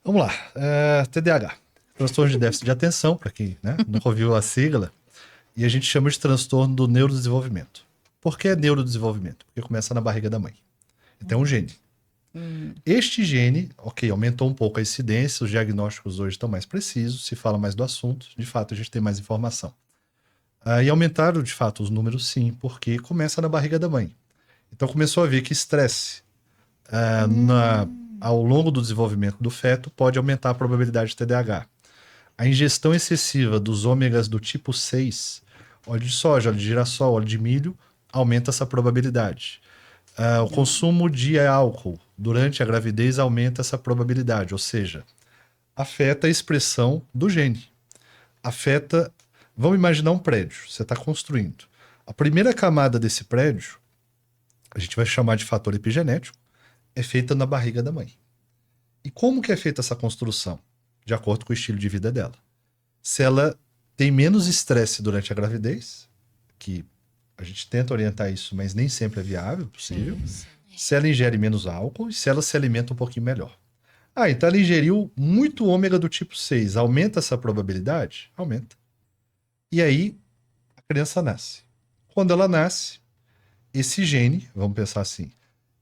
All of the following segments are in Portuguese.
Vamos lá. TDAH. Transtorno de déficit de atenção, para quem, né, nunca ouviu a sigla. E a gente chama de transtorno do neurodesenvolvimento. Por que neurodesenvolvimento? Porque começa na barriga da mãe. Então é um gene. Este gene, ok, aumentou um pouco a incidência, os diagnósticos hoje estão mais precisos, se fala mais do assunto, de fato a gente tem mais informação. E aumentaram, de fato, os números sim, porque começa na barriga da mãe. Então começou a ver que estresse ao longo do desenvolvimento do feto pode aumentar a probabilidade de TDAH. A ingestão excessiva dos ômegas do tipo 6, óleo de soja, óleo de girassol, óleo de milho, aumenta essa probabilidade. O consumo de álcool durante a gravidez aumenta essa probabilidade, ou seja, afeta a expressão do gene. Afeta. Vamos imaginar um prédio, você está construindo. A primeira camada desse prédio, a gente vai chamar de fator epigenético, é feita na barriga da mãe. E como que é feita essa construção? De acordo com o estilo de vida dela. Se ela tem menos estresse durante a gravidez, que a gente tenta orientar isso, mas nem sempre é viável, possível. Se ela ingere menos álcool e se ela se alimenta um pouquinho melhor. Então ela ingeriu muito ômega do tipo 6. Aumenta essa probabilidade? Aumenta. E aí a criança nasce. Quando ela nasce, esse gene, vamos pensar assim,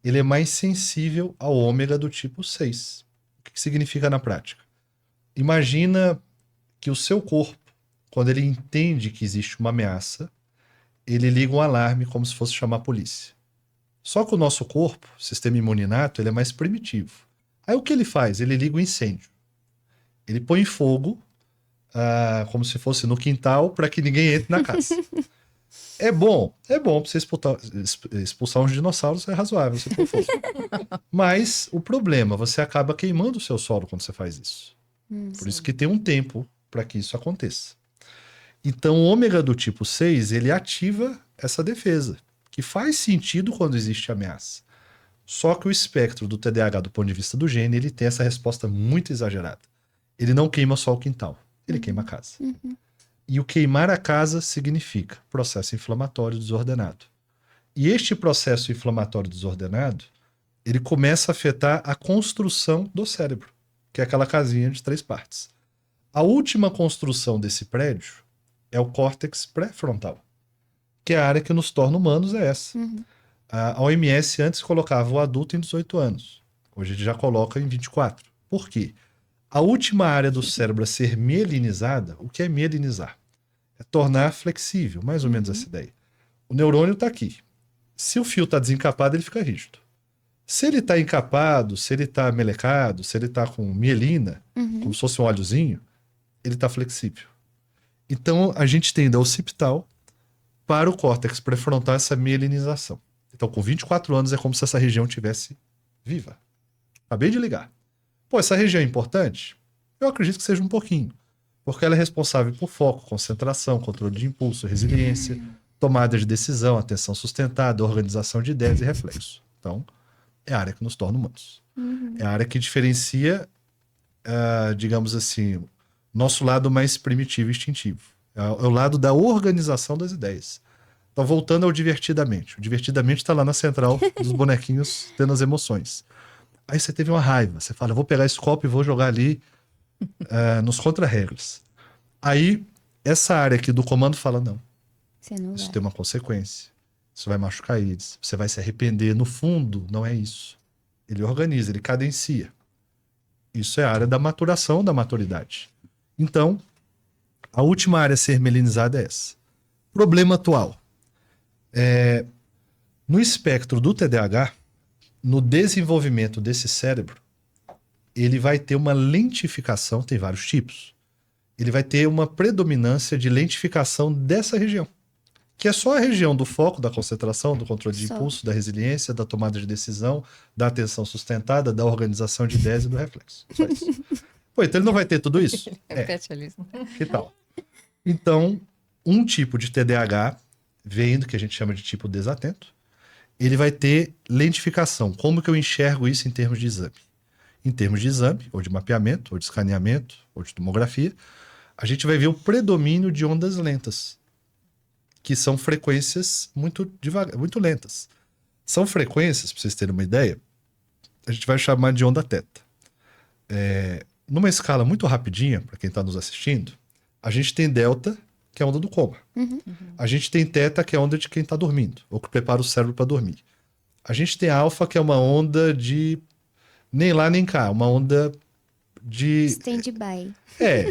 ele é mais sensível ao ômega do tipo 6. O que significa na prática? Imagina que o seu corpo, quando ele entende que existe uma ameaça, ele liga um alarme como se fosse chamar a polícia. Só que o nosso corpo, o sistema imune inato, ele é mais primitivo. Aí o que ele faz? Ele liga o incêndio. Ele põe fogo, como se fosse no quintal, para que ninguém entre na casa. É bom para você expulsar uns dinossauros, é razoável você pôr fogo. Mas o problema, você acaba queimando o seu solo quando você faz isso. Por isso que tem um tempo para que isso aconteça. Então, o ômega do tipo 6, ele ativa essa defesa, que faz sentido quando existe ameaça. Só que o espectro do TDAH, do ponto de vista do gene, ele tem essa resposta muito exagerada. Ele não queima só o quintal, ele queima a casa. E o queimar a casa significa processo inflamatório desordenado. E este processo inflamatório desordenado, ele começa a afetar a construção do cérebro, que é aquela casinha de 3 partes. A última construção desse prédio é o córtex pré-frontal, que é a área que nos torna humanos, é essa. A OMS antes colocava o adulto em 18 anos. Hoje ele já coloca em 24. Por quê? A última área do cérebro a ser mielinizada, o que é mielinizar? É tornar flexível, mais ou menos essa ideia. O neurônio está aqui. Se o fio está desencapado, ele fica rígido. Se ele está encapado, se ele está melecado, se ele está com mielina, como se fosse um óleozinho, ele está flexível. Então, a gente tem da occipital para o córtex pré-frontal essa mielinização. Então, com 24 anos, é como se essa região tivesse viva. Acabei de ligar. Pô, essa região é importante? Eu acredito que seja um pouquinho. Porque ela é responsável por foco, concentração, controle de impulso, resiliência, tomada de decisão, atenção sustentada, organização de ideias e reflexo. Então, é a área que nos torna humanos. É a área que diferencia, digamos assim, nosso lado mais primitivo e instintivo. É o lado da organização das ideias. Então, voltando ao divertidamente. O divertidamente está lá na central dos bonequinhos tendo as emoções. Aí você teve uma raiva. Você fala, eu vou pegar esse copo e vou jogar ali nos contra-regras. Aí, essa área aqui do comando fala, não. Isso tem uma consequência. Isso vai machucar eles. Você vai se arrepender. No fundo, não é isso. Ele organiza, ele cadencia. Isso é a área da maturação, da maturidade. Então, a última área a ser melinizada é essa. Problema atual. No espectro do TDAH, no desenvolvimento desse cérebro, ele vai ter uma lentificação, tem vários tipos. Ele vai ter uma predominância de lentificação dessa região, que é só a região do foco, da concentração, do controle de impulso, da resiliência, da tomada de decisão, da atenção sustentada, da organização de ideias e do reflexo. Só isso. Pô, então ele não vai ter tudo isso? Que tal? Então, um tipo de TDAH, vendo que a gente chama de tipo desatento, ele vai ter lentificação. Como que eu enxergo isso em termos de exame? Em termos de exame, ou de mapeamento, ou de escaneamento, ou de tomografia, a gente vai ver o predomínio de ondas lentas, que são frequências muito lentas. São frequências, para vocês terem uma ideia, a gente vai chamar de onda teta. numa escala muito rapidinha, para quem está nos assistindo, a gente tem delta, que é a onda do coma. A gente tem teta, que é a onda de quem está dormindo, ou que prepara o cérebro para dormir. A gente tem alfa, que é uma onda de nem lá nem cá, uma onda de... Stand-by.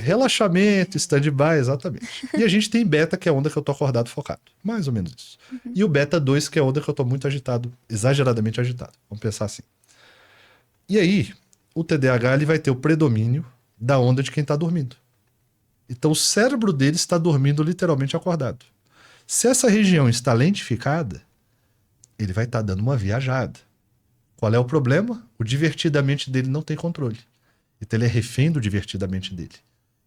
relaxamento, stand-by, exatamente. E a gente tem beta, que é a onda que eu tô acordado focado. Mais ou menos isso. E o beta 2, que é a onda que eu tô muito agitado, exageradamente agitado. Vamos pensar assim. E aí, o TDAH ele vai ter o predomínio da onda de quem tá dormindo. Então o cérebro dele está dormindo literalmente acordado. Se essa região está lentificada, ele vai estar dando uma viajada. Qual é o problema? O divertidamente dele não tem controle. Então ele é refém do divertidamente dele.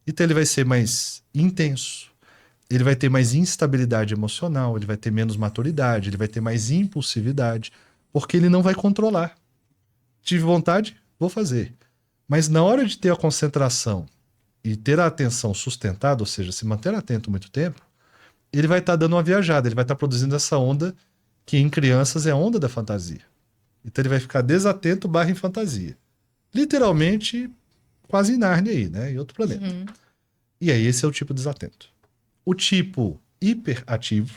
Então ele vai ser mais intenso, ele vai ter mais instabilidade emocional, ele vai ter menos maturidade, ele vai ter mais impulsividade, porque ele não vai controlar. Tive vontade? Vou fazer. Mas na hora de ter a concentração e ter a atenção sustentada, ou seja, se manter atento muito tempo, ele vai estar dando uma viajada, ele vai estar produzindo essa onda que em crianças é a onda da fantasia. Então ele vai ficar desatento barra em fantasia. Literalmente, quase em Nárnia aí, né? Em outro planeta. E aí esse é o tipo desatento. O tipo hiperativo,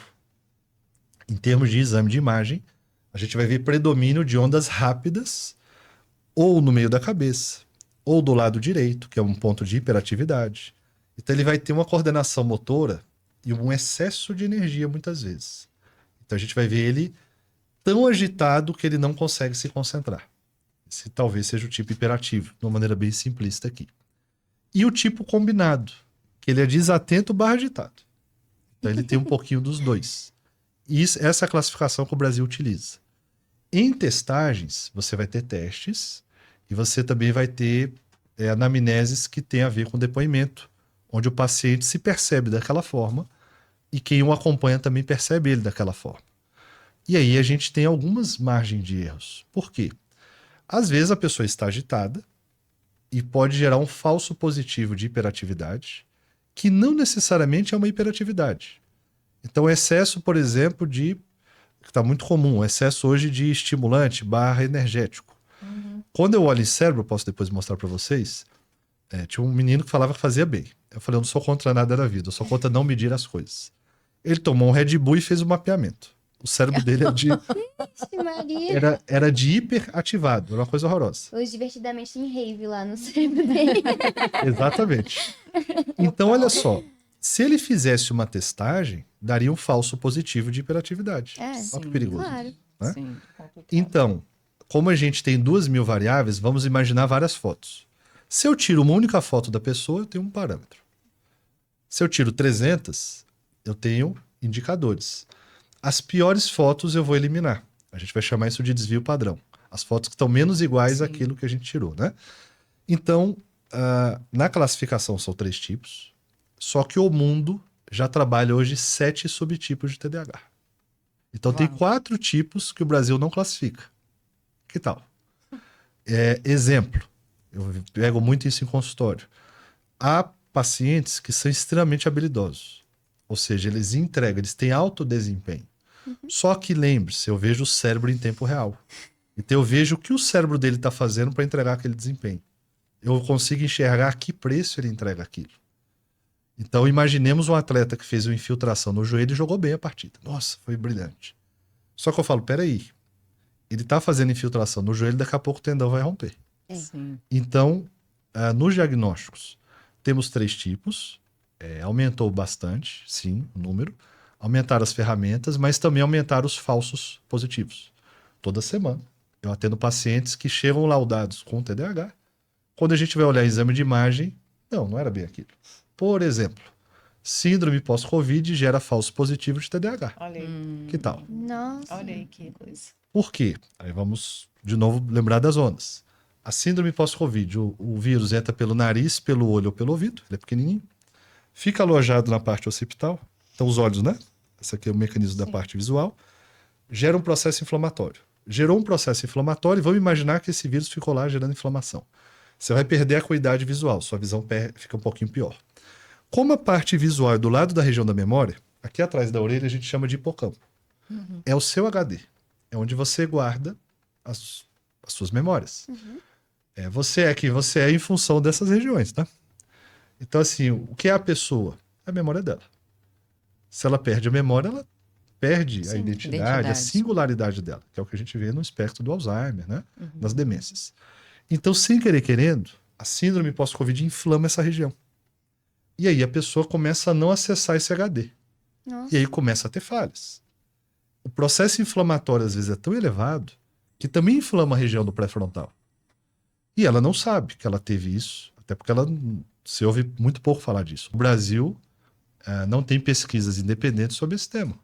em termos de exame de imagem, a gente vai ver predomínio de ondas rápidas ou no meio da cabeça, ou do lado direito, que é um ponto de hiperatividade. Então ele vai ter uma coordenação motora e um excesso de energia muitas vezes. Então a gente vai ver ele tão agitado que ele não consegue se concentrar. Esse talvez seja o tipo hiperativo, de uma maneira bem simplista aqui. E o tipo combinado, que ele é desatento barra agitado. Então ele tem um pouquinho dos dois. E essa é a classificação que o Brasil utiliza. Em testagens, você vai ter testes e você também vai ter anamneses que tem a ver com depoimento, onde o paciente se percebe daquela forma e quem o acompanha também percebe ele daquela forma. E aí a gente tem algumas margens de erros. Por quê? Às vezes a pessoa está agitada e pode gerar um falso positivo de hiperatividade, que não necessariamente é uma hiperatividade. Então, excesso, por exemplo, que está muito comum, excesso hoje de estimulante barra energético. Quando eu olho em cérebro, posso depois mostrar para vocês, tinha um menino que falava que fazia bem. Eu falei, eu não sou contra nada da vida, eu sou contra não medir as coisas. Ele tomou um Red Bull e fez um mapeamento. O cérebro dele Ixi, Maria. era de hiperativado, era uma coisa horrorosa. Hoje, divertidamente, em rave lá no cérebro dele. Exatamente. Então, olha só. Se ele fizesse uma testagem, daria um falso positivo de hiperatividade. Olha que perigoso. Claro. Né? Sim, complicado. Então, como a gente tem 2.000 variáveis, vamos imaginar várias fotos. Se eu tiro uma única foto da pessoa, eu tenho um parâmetro. Se eu tiro 300, eu tenho indicadores. As piores fotos eu vou eliminar. A gente vai chamar isso de desvio padrão. As fotos que estão menos iguais àquilo que a gente tirou, né? Então, na classificação são 3 tipos, só que o mundo já trabalha hoje 7 subtipos de TDAH. Então tem 4 tipos que o Brasil não classifica. Que tal? Exemplo, eu pego muito isso em consultório. Há pacientes que são extremamente habilidosos. Ou seja, eles entregam, eles têm alto desempenho. Só que lembre-se, eu vejo o cérebro em tempo real. Então eu vejo o que o cérebro dele está fazendo para entregar aquele desempenho. Eu consigo enxergar a que preço ele entrega aquilo. Então imaginemos um atleta que fez uma infiltração no joelho e jogou bem a partida. Nossa, foi brilhante. Só que eu falo, peraí, ele está fazendo infiltração no joelho, daqui a pouco o tendão vai romper. Sim. Então, nos diagnósticos, temos 3 tipos. Aumentou bastante, sim, o número. Aumentaram as ferramentas, mas também aumentaram os falsos positivos. Toda semana. Eu atendo pacientes que chegam laudados com TDAH. Quando a gente vai olhar exame de imagem, não era bem aquilo. Por exemplo, síndrome pós-Covid gera falso positivo de TDAH. Olha aí. Que tal? Nossa. Olha aí que coisa. Por quê? Aí vamos, de novo, lembrar das ondas. A síndrome pós-Covid, o vírus entra pelo nariz, pelo olho ou pelo ouvido, ele é pequenininho, fica alojado na parte occipital, então os olhos, né? Esse aqui é o mecanismo da parte visual, gera um processo inflamatório. Gerou um processo inflamatório e vamos imaginar que esse vírus ficou lá gerando inflamação. Você vai perder a acuidade visual, sua visão fica um pouquinho pior. Como a parte visual é do lado da região da memória, aqui atrás da orelha a gente chama de hipocampo. É o seu HD. É onde você guarda as suas memórias. Você é em função dessas regiões, tá? Então, assim, o que é a pessoa? É a memória dela. Se ela perde a memória, ela perde a Sim, identidade, a identidade. singularidade dela, que é o que a gente vê no espectro do Alzheimer, né? Uhum. Das demências. Então, sem querer querendo, a síndrome pós-Covid inflama essa região. E aí a pessoa começa a não acessar esse HD. Nossa. E aí começa a ter falhas. O processo inflamatório, às vezes, é tão elevado que também inflama a região do pré-frontal. E ela não sabe que ela teve isso, até porque se ouve muito pouco falar disso. O Brasil não tem pesquisas independentes sobre esse tema.